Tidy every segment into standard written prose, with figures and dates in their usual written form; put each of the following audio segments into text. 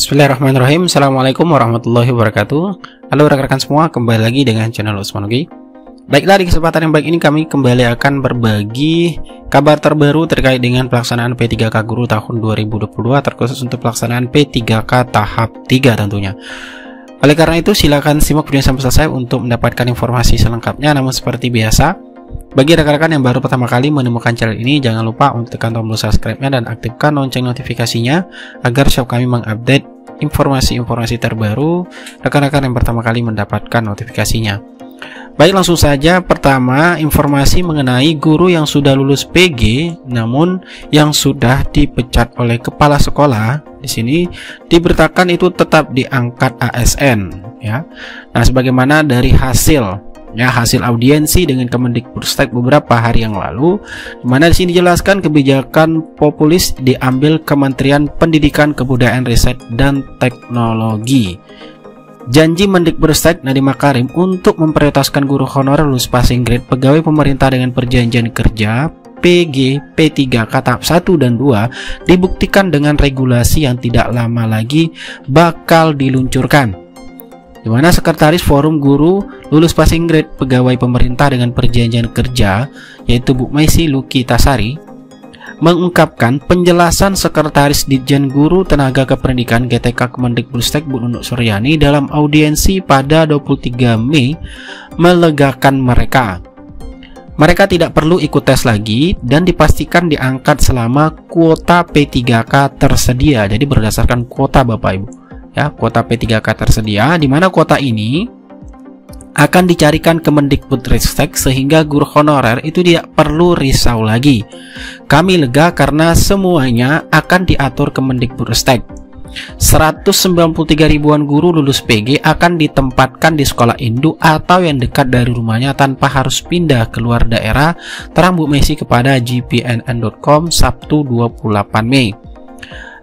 Bismillahirrahmanirrahim. Assalamualaikum warahmatullahi wabarakatuh. Halo rekan-rekan semua, kembali lagi dengan channel Usmanogi. Baiklah, di kesempatan yang baik ini kami kembali akan berbagi kabar terbaru terkait dengan pelaksanaan P3K Guru tahun 2022, terkhusus untuk pelaksanaan P3K tahap 3 tentunya. Oleh karena itu, silakan simak video sampai selesai untuk mendapatkan informasi selengkapnya. Namun seperti biasa, bagi rekan-rekan yang baru pertama kali menemukan channel ini, jangan lupa untuk tekan tombol subscribe-nya dan aktifkan lonceng notifikasinya agar setiap kami mengupdate informasi-informasi terbaru, rekan-rekan yang pertama kali mendapatkan notifikasinya. Baik, langsung saja. Pertama, informasi mengenai guru yang sudah lulus PG namun yang sudah dipecat oleh kepala sekolah. Di sini diberitakan itu tetap diangkat ASN ya. Nah, sebagaimana dari hasil audiensi dengan Kemendikbudristek beberapa hari yang lalu, di mana di sini dijelaskan kebijakan populis diambil Kementerian Pendidikan, Kebudayaan, Riset dan Teknologi. Janji Mendikbudristek Nadiem Makarim untuk memprioritaskan guru honorer lulus passing grade pegawai pemerintah dengan perjanjian kerja PG P3K tahap 1 dan 2 dibuktikan dengan regulasi yang tidak lama lagi bakal diluncurkan, di mana Sekretaris Forum Guru Lulus Passing Grade Pegawai Pemerintah dengan Perjanjian Kerja, yaitu Bu Maisi Lukitasari, mengungkapkan penjelasan Sekretaris Ditjen Guru Tenaga Kependidikan GTK Kemendikbudristek Bu Nunuk Suryani dalam audiensi pada 23 Mei melegakan mereka. Mereka tidak perlu ikut tes lagi dan dipastikan diangkat selama kuota P3K tersedia. Jadi berdasarkan kuota Bapak Ibu. Ya, kuota P3K tersedia, di mana kuota ini akan dicarikan Kemendikbudristek sehingga guru honorer itu tidak perlu risau lagi. Kami lega karena semuanya akan diatur Kemendikbudristek. 193 ribuan guru lulus PG akan ditempatkan di sekolah induk atau yang dekat dari rumahnya tanpa harus pindah keluar daerah, terang Bu Messi kepada gpnn.com Sabtu 28 Mei.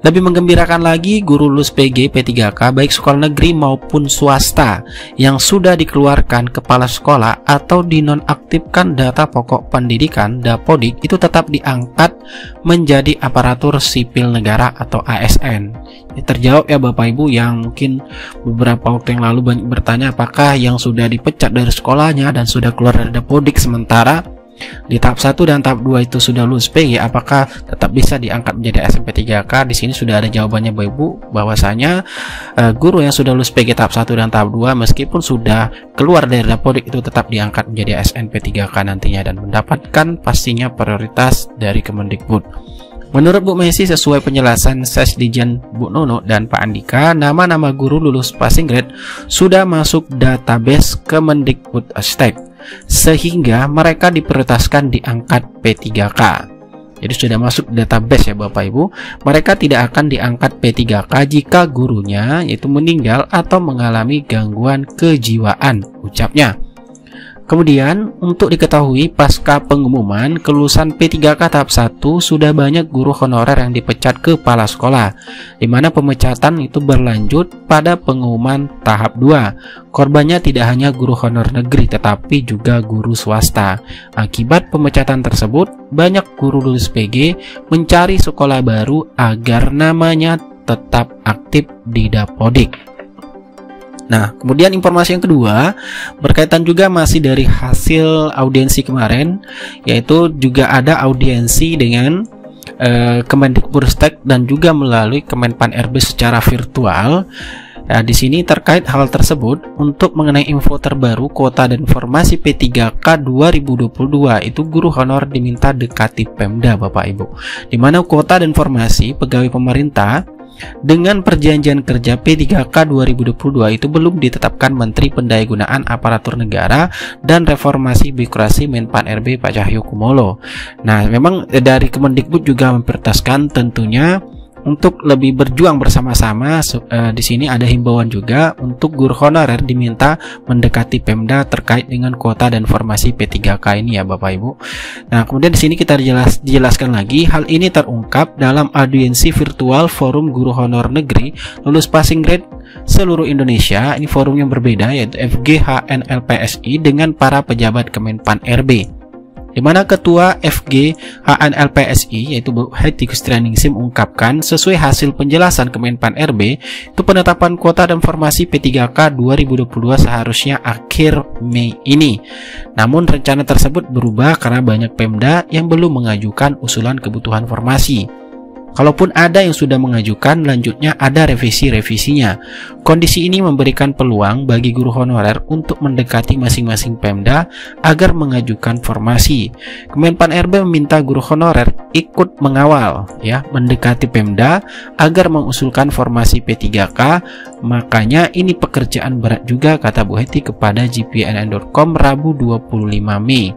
Lebih menggembirakan lagi, guru lulus PG P3K baik sekolah negeri maupun swasta yang sudah dikeluarkan kepala sekolah atau dinonaktifkan data pokok pendidikan Dapodik itu tetap diangkat menjadi aparatur sipil negara atau ASN. Terjawab ya Bapak Ibu yang mungkin beberapa waktu yang lalu banyak bertanya apakah yang sudah dipecat dari sekolahnya dan sudah keluar dari Dapodik sementara di tahap 1 dan tahap 2 itu sudah lulus PG, apakah tetap bisa diangkat menjadi ASN P3K? Di sini sudah ada jawabannya Bapak Ibu, bahwasanya guru yang sudah lulus PG tahap 1 dan tahap 2 meskipun sudah keluar dari Dapodik itu tetap diangkat menjadi ASN P3K nantinya dan mendapatkan pastinya prioritas dari Kemendikbud. Menurut Bu Messi, sesuai penjelasan Sesdijen Bu Nunuk dan Pak Andika, nama-nama guru lulus passing grade sudah masuk database Kemendikbudristek sehingga mereka diprioritaskan diangkat P3K. Jadi sudah masuk database ya Bapak Ibu. Mereka tidak akan diangkat P3K jika gurunya yaitu meninggal atau mengalami gangguan kejiwaan, ucapnya. Kemudian untuk diketahui, pasca pengumuman kelulusan P3K tahap 1 sudah banyak guru honorer yang dipecat kepala sekolah, di mana pemecatan itu berlanjut pada pengumuman tahap 2. Korbannya tidak hanya guru honor negeri tetapi juga guru swasta. Akibat pemecatan tersebut, banyak guru lulus PG mencari sekolah baru agar namanya tetap aktif di Dapodik. Nah, kemudian informasi yang kedua berkaitan juga masih dari hasil audiensi kemarin, yaitu juga ada audiensi dengan Kemendikbudristek dan juga melalui Kemenpan RB secara virtual. Nah, di sini terkait hal tersebut untuk mengenai info terbaru kuota dan informasi P3K 2022 itu guru honor diminta dekati Pemda Bapak Ibu, di mana kuota dan informasi pegawai pemerintah dengan perjanjian kerja P3K 2022 itu belum ditetapkan Menteri Pendayagunaan Aparatur Negara dan Reformasi Birokrasi Menpan RB Pak Cahyokumolo. Nah, memang dari Kemendikbud juga memprioritaskan tentunya untuk lebih berjuang bersama-sama. Di sini ada himbauan juga untuk guru honorer diminta mendekati Pemda terkait dengan kuota dan formasi P3K ini ya Bapak Ibu. Nah, kemudian di sini kita dijelaskan lagi, hal ini terungkap dalam audiensi virtual Forum Guru Honor Negeri Lulus Passing Grade seluruh Indonesia. Ini forum yang berbeda yaitu FGHNLPSI dengan para pejabat Kemenpan RB. di mana Ketua FG HNLPSI yaitu Bu Hetty Kustrianingsih mengungkapkan sesuai hasil penjelasan Kemenpan RB itu penetapan kuota dan formasi P3K 2022 seharusnya akhir Mei ini. Namun rencana tersebut berubah karena banyak Pemda yang belum mengajukan usulan kebutuhan formasi. Kalaupun ada yang sudah mengajukan, lanjutnya ada revisi-revisinya. Kondisi ini memberikan peluang bagi guru honorer untuk mendekati masing-masing Pemda agar mengajukan formasi. Kemenpan RB meminta guru honorer ikut mengawal, mendekati Pemda agar mengusulkan formasi P3K. Makanya ini pekerjaan berat juga, kata Bu Hetty kepada gpnn.com Rabu 25 Mei.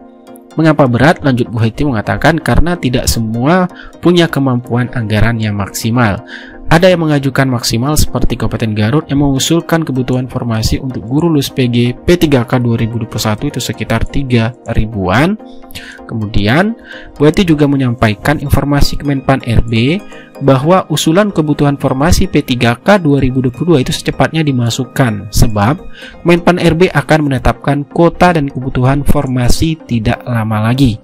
Mengapa berat? Lanjut Bu Hetty mengatakan karena tidak semua punya kemampuan anggaran yang maksimal. Ada yang mengajukan maksimal seperti Kabupaten Garut yang mengusulkan kebutuhan formasi untuk guru lulus PG P3K 2021 itu sekitar 3.000-an. Kemudian Bu Hetty juga menyampaikan informasi Kemenpan RB bahwa usulan kebutuhan formasi P3K 2022 itu secepatnya dimasukkan sebab Kemenpan RB akan menetapkan kuota dan kebutuhan formasi tidak lama lagi.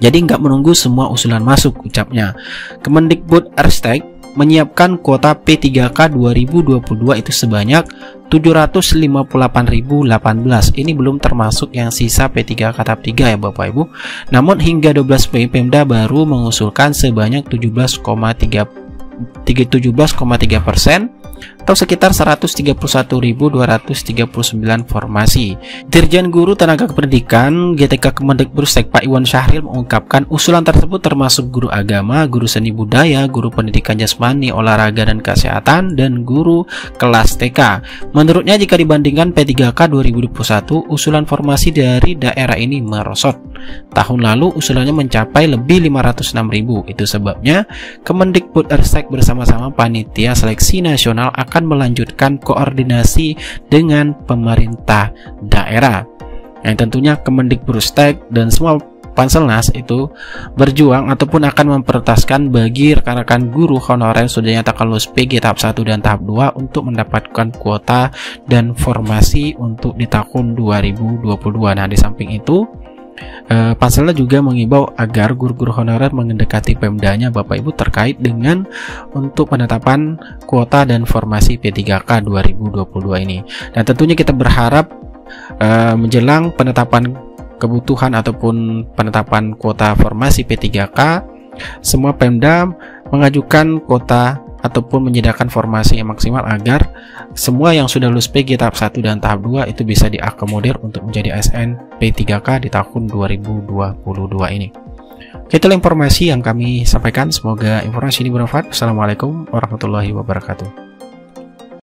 Jadi nggak menunggu semua usulan masuk, ucapnya. Kemendikbudristek menyiapkan kuota P3K 2022 itu sebanyak 758.018. Ini belum termasuk yang sisa P3K tahap 3 ya Bapak Ibu. Namun hingga 12 Mei Pemda baru mengusulkan sebanyak 17,3% atau sekitar 131.239 formasi. Dirjen Guru Tenaga Kependidikan GTK Kemendikbudristek Pak Iwan Syahril mengungkapkan usulan tersebut termasuk guru agama, guru seni budaya, guru pendidikan jasmani, olahraga dan kesehatan, dan guru kelas TK. Menurutnya jika dibandingkan P3K 2021, usulan formasi dari daerah ini merosot. Tahun lalu usulannya mencapai lebih 506.000. Itu sebabnya Kemendikbudristek bersama-sama Panitia Seleksi Nasional akan melanjutkan koordinasi dengan pemerintah daerah. Yang tentunya Kemendikbudristek dan semua Panselnas itu berjuang ataupun akan memprioritaskan bagi rekan-rekan guru honorer yang sudah nyatakan lulus PG tahap 1 dan tahap 2 untuk mendapatkan kuota dan formasi untuk di tahun 2022. Nah, di samping itu Panselnya juga mengimbau agar guru-guru honorer mendekati Pemdanya Bapak Ibu terkait dengan untuk penetapan kuota dan formasi P3K 2022 ini. Dan tentunya kita berharap menjelang penetapan kebutuhan ataupun penetapan kuota formasi P3K, semua Pemda mengajukan kuota ataupun menyediakan formasi yang maksimal agar semua yang sudah lulus PG tahap 1 dan tahap 2 itu bisa diakomodir untuk menjadi ASN P3K di tahun 2022 ini. Itulah informasi yang kami sampaikan, semoga informasi ini bermanfaat. Assalamualaikum warahmatullahi wabarakatuh.